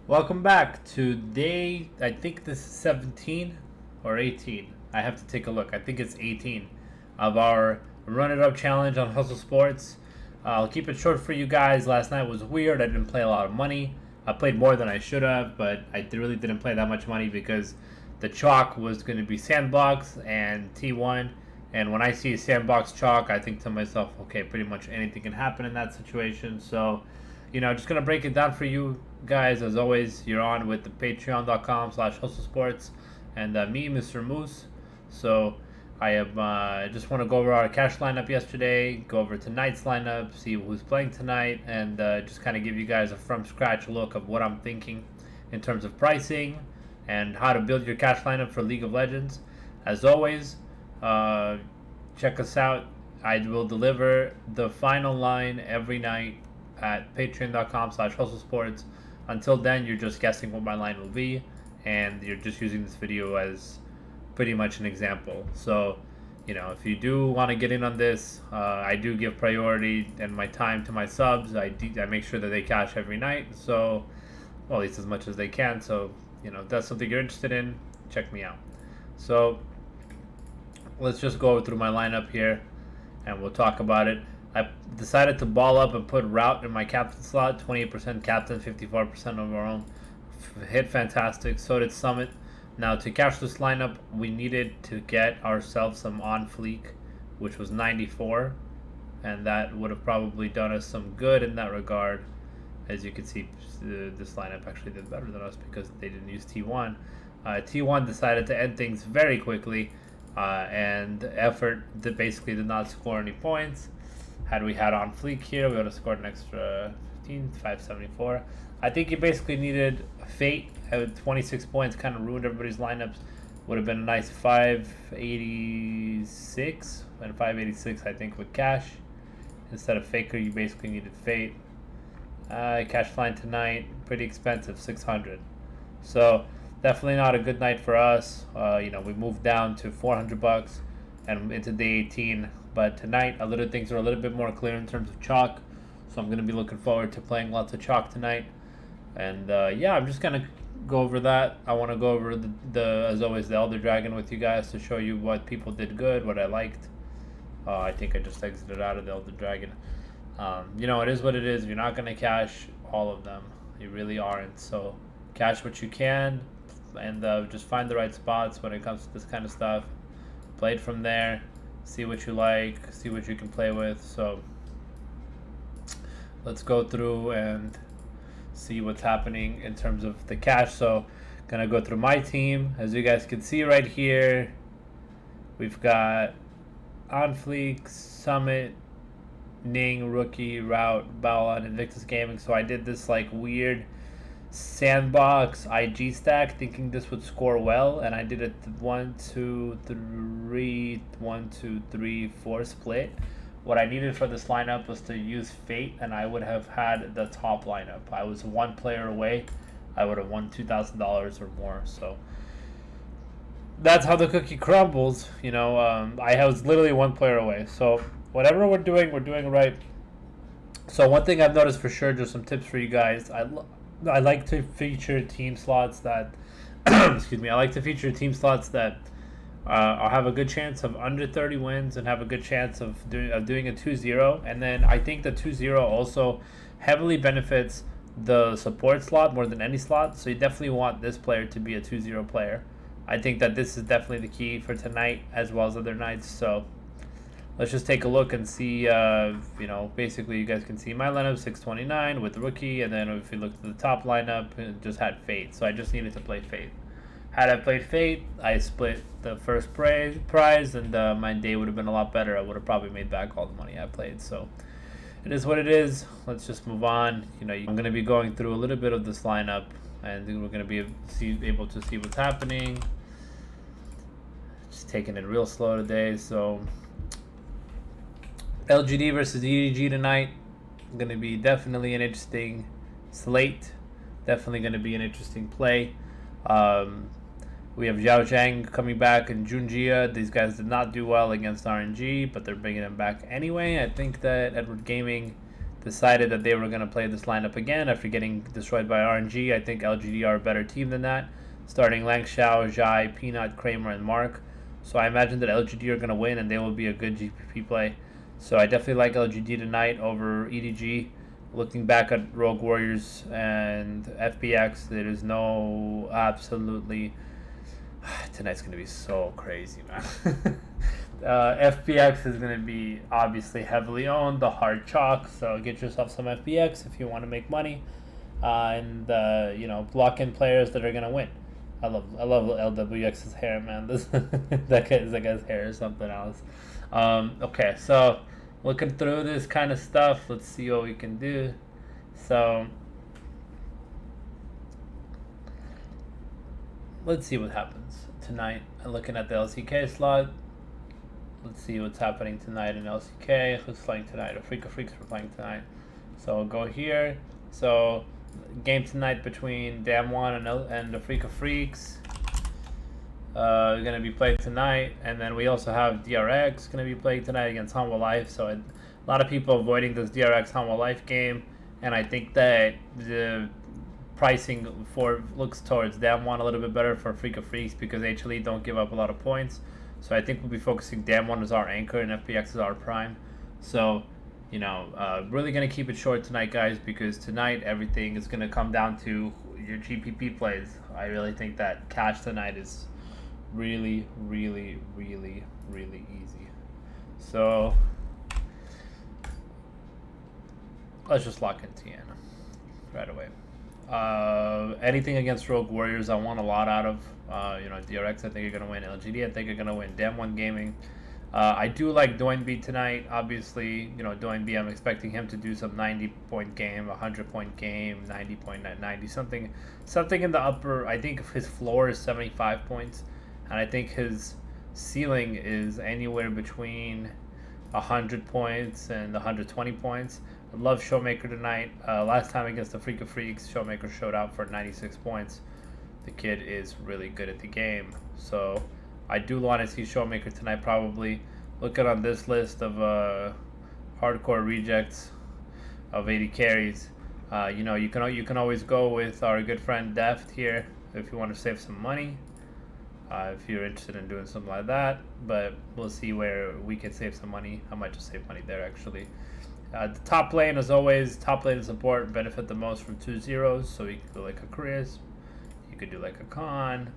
Welcome back to day, I think this is 17 or 18. I have to take a look. I think it's 18 of our Run It Up challenge on Hustle Sports. I'll keep it short for you guys. Last night was weird. I didn't play a lot of money. I played more than I should have, but I really didn't play that much money because the chalk was going to be Sandbox and T1. And when I see Sandbox chalk, I think to myself, okay, pretty much anything can happen in that situation. So, just going to break it down for you guys. As always, you're on with the patreon.com/hustlesports and me, Mr. Moose. So I am just want to go over our cash lineup yesterday, go over tonight's lineup, see who's playing tonight, and just kind of give you guys a from scratch look of what I'm thinking in terms of pricing and how to build your cash lineup for League of Legends. As always, check us out. I will deliver the final line every night at patreon.com/hustlesports. Until then, you're just guessing what my line will be, and you're just using this video as pretty much an example. So, if you do want to get in on this, I do give priority and my time to my subs. I make sure that they cash every night, so, well, at least as much as they can. So, if that's something you're interested in, check me out. So, let's just go through my lineup here, and we'll talk about it. I decided to ball up and put Route in my captain slot. 28% captain, 54% of our own. Hit fantastic. So did Summit. Now, to cash this lineup, we needed to get ourselves some on fleek, which was 94. And that would have probably done us some good in that regard. As you can see, this lineup actually did better than us because they didn't use T1. T1 decided to end things very quickly. And effort basically did not score any points. Had we had on fleek here, we would have scored an extra 15, 574. I think you basically needed Fate at 26 points, kind of ruined everybody's lineups. Would have been a nice 586 and 586, I think, with cash. Instead of Faker, you basically needed Fate. Cash line tonight, pretty expensive, 600. So definitely not a good night for us. We moved down to $400 and into day 18. But tonight, things are a little bit more clear in terms of chalk. So I'm going to be looking forward to playing lots of chalk tonight. And I'm just going to go over that. I want to go over, as always, the Elder Dragon with you guys to show you what people did good, what I liked. I think I just exited out of the Elder Dragon. It is what it is. You're not going to cash all of them. You really aren't. So cash what you can and just find the right spots when it comes to this kind of stuff. Play it from there. See what you like, see what you can play with. So let's go through and see what's happening in terms of the cash. So gonna go through my team. As you guys can see right here, we've got On Fleek, Summit, Ning, Rookie, Route, Bala, and Invictus Gaming. So I did this like weird Sandbox IG stack thinking this would score well, and I did a 1 2 3 1 2 3 4 split. What I needed for this lineup was to use Fate, and I would have had the top lineup. I was one player away. I would have won $2,000 or more. So that's how the cookie crumbles. I was literally one player away. So whatever we're doing right. So one thing I've noticed for sure, just some tips for you guys. I like to feature team slots that excuse me, I like to feature team slots that I'll have a good chance of under 30 wins and have a good chance of doing a 2-0. And then I think the 2-0 also heavily benefits the support slot more than any slot. So you definitely want this player to be a 2-0 player. I think that this is definitely the key for tonight as well as other nights. So let's just take a look and see, basically you guys can see my lineup, 629 with Rookie, and then if you look at the top lineup, it just had Fate. So I just needed to play Fate. Had I played Fate, I split the first prize, and my day would have been a lot better. I would have probably made back all the money I played. So it is what it is. Let's just move on. I'm going to be going through a little bit of this lineup, and we're going to be able to see what's happening. Just taking it real slow today, so LGD versus EDG tonight. Going to be definitely an interesting slate. Definitely going to be an interesting play. We have Zhao Zhang coming back and Junjia. These guys did not do well against RNG, but they're bringing them back anyway. I think that Edward Gaming decided that they were going to play this lineup again after getting destroyed by RNG. I think LGD are a better team than that. Starting Langshao, Jai, Peanut, Kramer, and Mark. So I imagine that LGD are going to win and they will be a good GPP play. So I definitely like LGD tonight over EDG. Looking back at Rogue Warriors and FPX, there is no absolutely... Tonight's going to be so crazy, man. FPX is going to be obviously heavily owned, the hard chalk, so get yourself some FPX if you want to make money. And block in players that are going to win. I love LWX's hair, man. That guy's hair is something else. Okay, so looking through this kind of stuff, let's see what we can do. So let's see what happens tonight. I'm looking at the LCK slot. Let's see what's happening tonight in LCK. Who's playing tonight? Afrika Freaks are playing tonight. So we'll go here. So game tonight between Damwon and the Afrika Freaks. Going to be played tonight, and then we also have DRX going to be playing tonight against Hanwha Life. So a lot of people avoiding this DRX Hanwha Life game, and I think that the pricing looks towards Damwon a little bit better for Afrika Freaks because HLE don't give up a lot of points. So I think we'll be focusing Damwon as our anchor and FPX as our prime. So, really going to keep it short tonight, guys, because tonight everything is going to come down to your GPP plays. I really think that cash tonight is really, really, really, really easy. So let's just lock in TN right away. Anything against Rogue Warriors, I want a lot out of. DRX, I think you're gonna win. LGD, I think you're gonna win. Dam1 Gaming, I do like Doinb tonight. Obviously, Doinb, I'm expecting him to do some 90-point game, 100-point game, 90 something in the upper. I think his floor is 75 points, and I think his ceiling is anywhere between 100 points and 120 points. I love Showmaker tonight. Last time against the Afrika Freaks, Showmaker showed out for 96 points. The kid is really good at the game. So I do want to see Showmaker tonight probably. Looking on this list of hardcore rejects of 80 carries, you can always go with our good friend Deft here if you want to save some money. If you're interested in doing something like that, but we'll see where we can save some money. I might just save money there actually. The top lane, as always, top lane support benefit the most from 2 zeros, so you can go like a Chris, you could do like a Khan,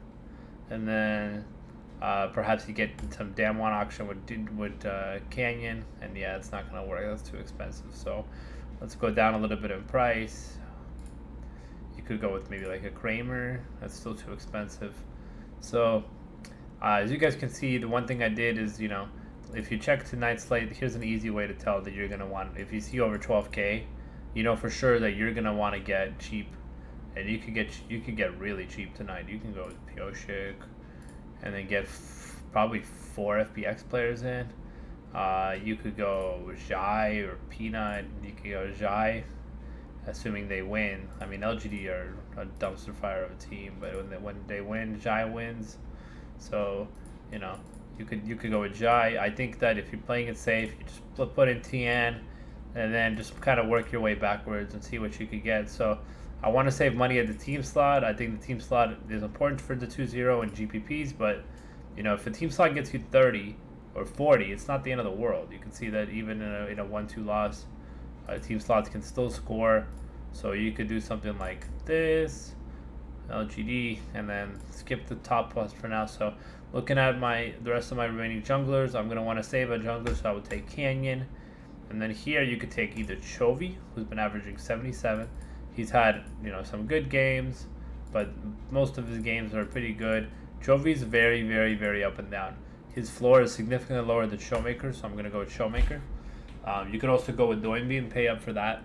and then perhaps you get some Damwon auction with Canyon, and yeah, it's not gonna work. That's too expensive. So let's go down a little bit in price. You could go with maybe like a Kramer. That's still too expensive. So as you guys can see, the one thing I did is, if you check tonight's slate, here's an easy way to tell that you're gonna want. If you see over 12K, you know for sure that you're gonna want to get cheap, and you could get really cheap tonight. You can go with Pioshik, and then get probably 4 FPX players in. You could go Jai or Peanut. You could go Jai, assuming they win. I mean, LGD are a dumpster fire of a team, but when they win, Jai wins. So, you could go with Jai. I think that if you're playing it safe, you just put in TN, and then just kind of work your way backwards and see what you could get. So I want to save money at the team slot. I think the team slot is important for the 2-0 and GPPs, but if the team slot gets you 30 or 40, it's not the end of the world. You can see that even in a 1-2 loss, team slots can still score. So you could do something like this, LGD, and then skip the top plus for now. So looking at the rest of my remaining junglers, I'm going to want to save a jungler, so I would take Canyon. And then here you could take either Chovy, who's been averaging 77. He's had, some good games, but most of his games are pretty good. Chovy's very, very, very up and down. His floor is significantly lower than Showmaker, so I'm going to go with Showmaker. You could also go with Doinb and pay up for that.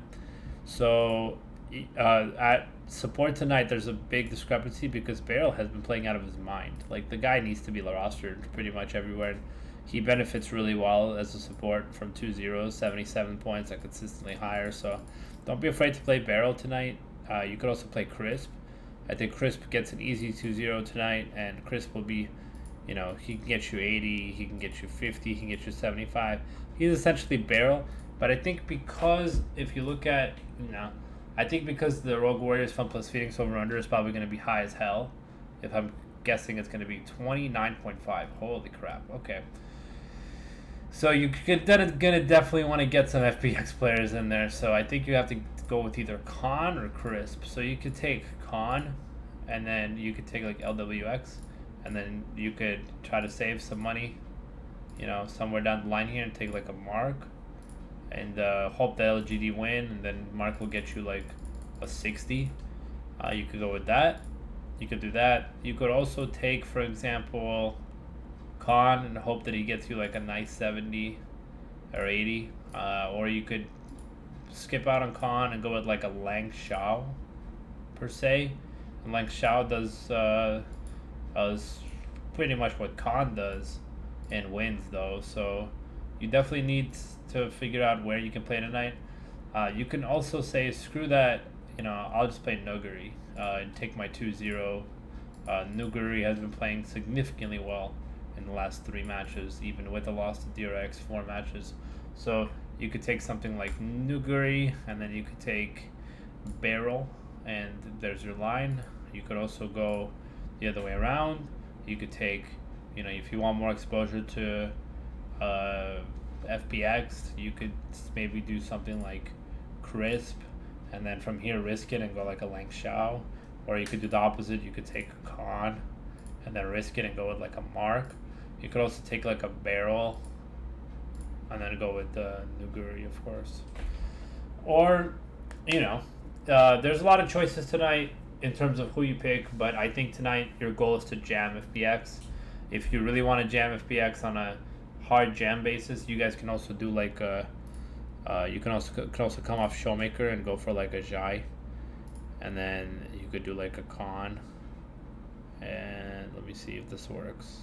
So at support tonight, there's a big discrepancy because Beryl has been playing out of his mind. Like, the guy needs to be rostered pretty much everywhere. He benefits really well as a support from 2-0, 77 points and consistently higher. So don't be afraid to play Beryl tonight. You could also play Crisp. I think Crisp gets an easy 2-0 tonight, and Crisp will be, he can get you 80, he can get you 50, he can get you 75. He's essentially Beryl, But I think because if you look at, I think because the Rogue Warriors Fun Plus Phoenix over under is probably going to be high as hell. If I'm guessing, it's going to be 29.5. Holy crap. Okay. So you're gonna definitely want to get some FPX players in there. So I think you have to go with either Con or Crisp. So you could take Con, and then you could take like LWX, and then you could try to save some money, somewhere down the line here, and take like a Mark, and hope the LGD win, and then Mark will get you like a 60. You could go with that. You could do that. You could also take, for example, Con and hope that he gets you like a nice 70 or 80. Or you could skip out on Con and go with like a Lang Shao per se. And Lang Shao does pretty much what Con does and wins though. So you definitely need to figure out where you can play tonight. You can also say screw that, I'll just play Nuguri and take my 2-0. Nuguri has been playing significantly well in the last 3 matches, even with a loss to DRX 4 matches. So you could take something like Nuguri, and then you could take Barrel, and there's your line. You could also go the other way around. You could take, if you want more exposure to FPX, you could maybe do something like Crisp, and then from here risk it and go like a Lang Shao. Or you could do the opposite. You could take a Con and then risk it and go with like a Mark. You could also take like a Barrel and then go with the Nuguri, of course. Or, there's a lot of choices tonight in terms of who you pick, but I think tonight your goal is to jam FPX. If you really want to jam FPX on a hard jam basis, you guys can also do like a, you can also come off Showmaker and go for like a Jai. And then you could do like a Con. And let me see if this works.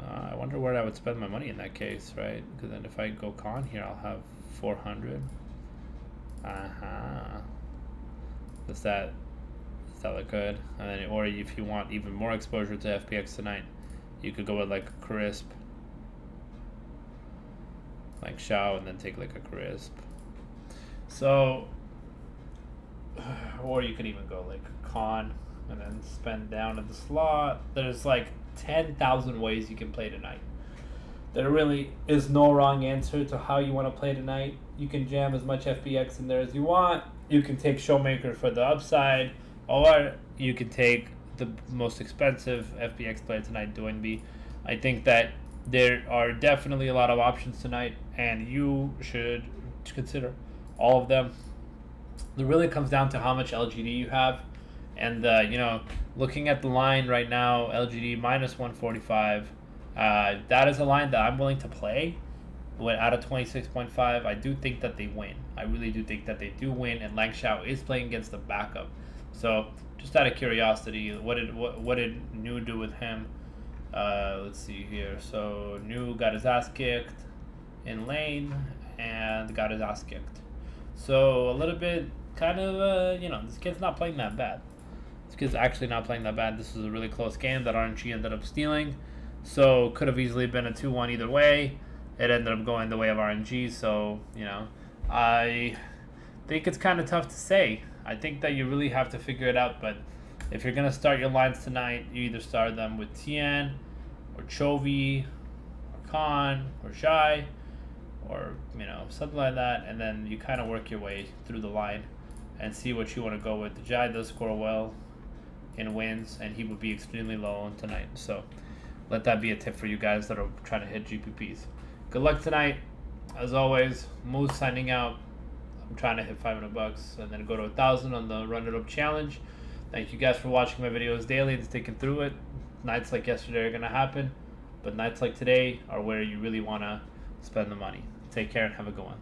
I wonder where I would spend my money in that case, right? Because then if I go Con here, I'll have 400. Does that look good? And then, or if you want even more exposure to FPX tonight, you could go with like a Crisp, like Shao, and then take like a Crisp. So, or you could even go like Con and then spend down at the slot. There's like 10,000 ways you can play tonight. There really is no wrong answer to how you want to play tonight. You can jam as much FPX in there as you want. You can take Showmaker for the upside, or you can take the most expensive FPX player tonight, Doinby. I think that there are definitely a lot of options tonight, and you should consider all of them. It really comes down to how much LGD you have. And, looking at the line right now, LGD minus 145, that is a line that I'm willing to play. Out of 26.5, I do think that they win. I really do think that they do win, and Lang Shao is playing against the backup. So, just out of curiosity, what did New do with him? Let's see here. So, New got his ass kicked in lane and got his ass kicked. So, a little bit kind of, this kid's not playing that bad. This kid's actually not playing that bad. This was a really close game that RNG ended up stealing. So, could have easily been a 2-1 either way. It ended up going the way of RNG. So, I think it's kind of tough to say. I think that you really have to figure it out. But if you're going to start your lines tonight, you either start them with Tien or Chovy or Con or Jai, or something like that, and then you kind of work your way through the line and see what you want to go with. The Jai does score well in wins, and he would be extremely low on tonight. So let that be a tip for you guys that are trying to hit GPPs. Good luck tonight. As always, Moose signing out. I'm trying to hit $500 and then go to 1,000 on the Run It Up challenge. Thank you guys for watching my videos daily and sticking through it. Nights like yesterday are going to happen, but nights like today are where you really want to spend the money. Take care and have a good one.